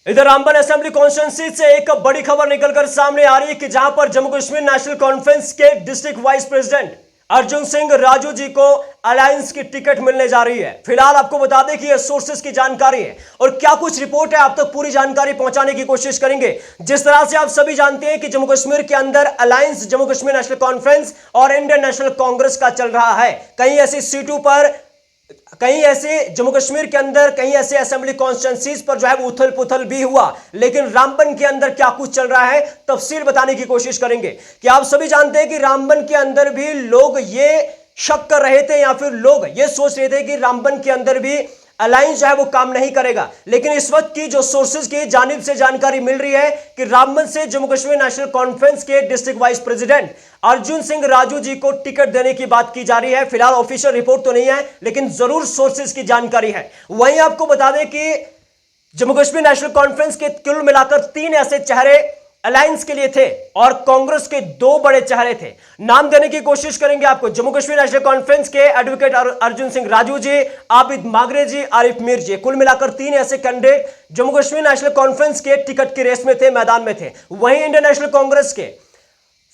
इधर Ramban assembly constituency से एक बड़ी खबर निकलकर सामने आ रही है कि जहां पर जम्मू कश्मीर नेशनल कॉन्फ्रेंस के district vice president Arjun Singh Raju ji को अलायंस की टिकट मिलने जा रही है। फिलहाल आपको बता दें कि यह सोर्सेस की जानकारी है और क्या कुछ रिपोर्ट है, आप तक पूरी जानकारी पहुंचाने की कोशिश करेंगे। जिस तरह से आप सभी जानते हैं कि जम्मू कश्मीर के अंदर alliance Jammu Kashmir National conference और इंडियन नेशनल कांग्रेस का चल रहा है। कई ऐसी सीटों पर, कहीं ऐसे जम्मू कश्मीर के अंदर कहीं ऐसे असेंबली कॉन्स्टिट्यूंसीज पर जो है वो उथल पुथल भी हुआ, लेकिन रामबन के अंदर क्या कुछ चल रहा है तफसील बताने की कोशिश करेंगे। कि आप सभी जानते हैं कि रामबन के अंदर भी लोग ये शक कर रहे थे या फिर लोग ये सोच रहे थे कि रामबन के अंदर भी अलायंस जो है वो काम नहीं करेगा, लेकिन इस वक्त की जो सोर्सेज की जानिब से जानकारी मिल रही है कि रामबन से जम्मू कश्मीर नेशनल कॉन्फ्रेंस के district vice president Arjun Singh Raju ji को टिकट देने की बात की जा रही है। फिलहाल ऑफिशियल रिपोर्ट तो नहीं है, लेकिन जरूर सोर्सेज की जानकारी है। वहीं आपको बता दें कि जम्मू कश्मीर नेशनल कॉन्फ्रेंस के कुल मिलाकर 3 ऐसे चेहरे अलायंस के लिए थे और कांग्रेस के 2 बड़े चेहरे थे। नाम देने की कोशिश करेंगे आपको। जम्मू कश्मीर नेशनल कॉन्फ्रेंस के एडवोकेट अर्जुन सिंह राजू जी, आबिद मागरे जी, आरिफ मीर जी, कुल मिलाकर 3 ऐसे candidate Jammu Kashmir National Conference के टिकट की रेस में थे, मैदान में थे। वहीं इंडियन नेशनल कांग्रेस के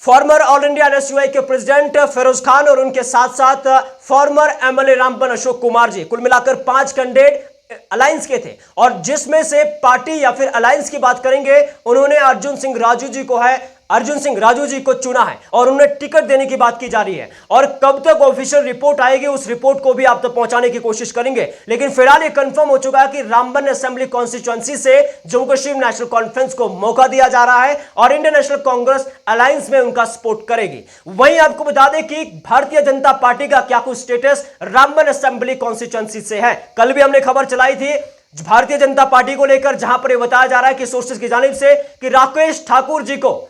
फॉर्मर ऑल इंडिया एनएसयूआई के प्रेसिडेंट फिरोज खान और उनके साथ साथ फॉर्मर एमएलए रामबन अशोक कुमार जी, कुल मिलाकर 5 कैंडिडेट अलायंस के थे। और जिसमें से पार्टी या फिर अलायंस की बात करेंगे, उन्होंने अर्जुन सिंह राजू जी को चुना है और उन्हें टिकट देने की बात की जा रही है। और कब तक ऑफिशियल रिपोर्ट आएगी उस रिपोर्ट को भी आप तक पहुंचाने की कोशिश करेंगे। लेकिन फिलहाल यह कंफर्म हो चुका है कि रामबन असेंबली कॉन्स्टिट्यूएंसी से जम्मू कश्मीर नेशनल कॉन्फ्रेंस को मौका दिया जा रहा है और इंडियन नेशनल कांग्रेस अलायंस में उनका सपोर्ट करेगी। वहीं आपको बता दें कि भारतीय जनता पार्टी का क्या कुछ स्टेटस रामबन असेंबली कॉन्स्टिट्यूएंसी से है। कल भी हमने खबर चलाई थी भारतीय जनता पार्टी को लेकर, जहां पर यह बताया जा रहा है कि सोर्सेज की जानिब से कि राकेश ठाकुर जी को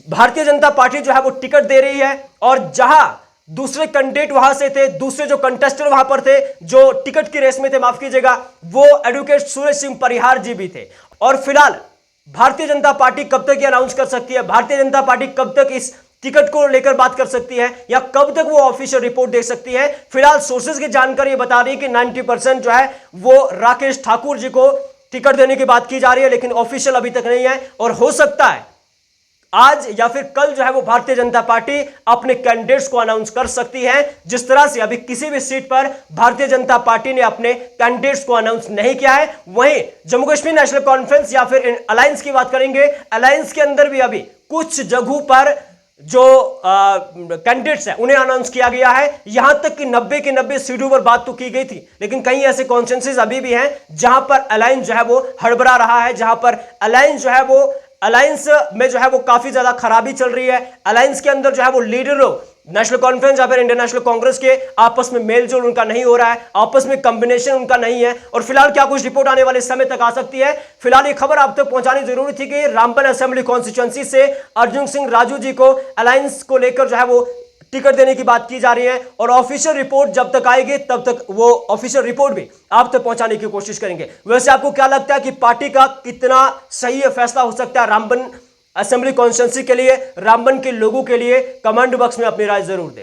भारतीय जनता पार्टी जो है वो टिकट दे रही है। और जहां दूसरे कैंडिडेट वहां से थे, दूसरे जो कंटेस्टर वहां पर थे जो टिकट की रेस में थे, माफ कीजिएगा, वो एडवोकेट सुरेश सिंह परिहार जी भी थे। और फिलहाल भारतीय जनता पार्टी कब तक ये अनाउंस कर सकती है, भारतीय जनता पार्टी कब तक इस टिकट को लेकर बात कर सकती है या कब तक वो ऑफिशियल रिपोर्ट दे सकती है, फिलहाल सोर्सेज की जानकारी बता रही है कि 90% जो है वो राकेश ठाकुर जी को टिकट देने की बात की जा रही है, लेकिन ऑफिशियल अभी तक नहीं है। और हो सकता है आज या फिर कल जो है वो भारतीय जनता पार्टी अपने कैंडिडेट्स को अनाउंस कर सकती है। जिस तरह से अभी किसी भी सीट पर भारतीय जनता पार्टी ने अपने कैंडिडेट्स को अनाउंस नहीं किया है। वहीं जम्मू कश्मीर नेशनल कॉन्फ्रेंस या फिर अलायंस की बात करेंगे, अलायंस के अंदर भी अभी कुछ जगहों पर जो कैंडिडेट्स हैं उन्हें अनाउंस किया गया है। यहां तक कि 90 की 90 सीटों पर बात तो की गई थी, लेकिन कई ऐसे कॉन्स्टिट्यूएंसीज अभी भी हैं जहां पर अलायंस जो है वो हड़बड़ा रहा है, जहां पर अलायंस में जो है वो काफी ज्यादा खराबी चल रही है। अलायंस के अंदर जो है वो लीडरों नेशनल कॉन्फ्रेंस या फिर इंडियन नेशनल कांग्रेस के आपस में मेल जोल उनका नहीं हो रहा है, आपस में कॉम्बिनेशन उनका नहीं है। और फिलहाल क्या कुछ रिपोर्ट आने वाले समय तक आ सकती है, फिलहाल ये खबर आप तक पहुंचानी जरूरी थी कि रामबन असेंबली कॉन्स्टिट्यूएंसी से अर्जुन सिंह राजू जी को अलायंस को लेकर जो है वो टिकट देने की बात की जा रही है। और ऑफिशियल रिपोर्ट जब तक आएगी तब तक वो ऑफिशियल रिपोर्ट भी आप तक पहुंचाने की कोशिश करेंगे। वैसे आपको क्या लगता है कि पार्टी का कितना सही फैसला हो सकता है रामबन असेंबली कॉन्स्टिट्यूएंसी के लिए, रामबन के लोगों के लिए? कमेंट बॉक्स में अपनी राय जरूर दें।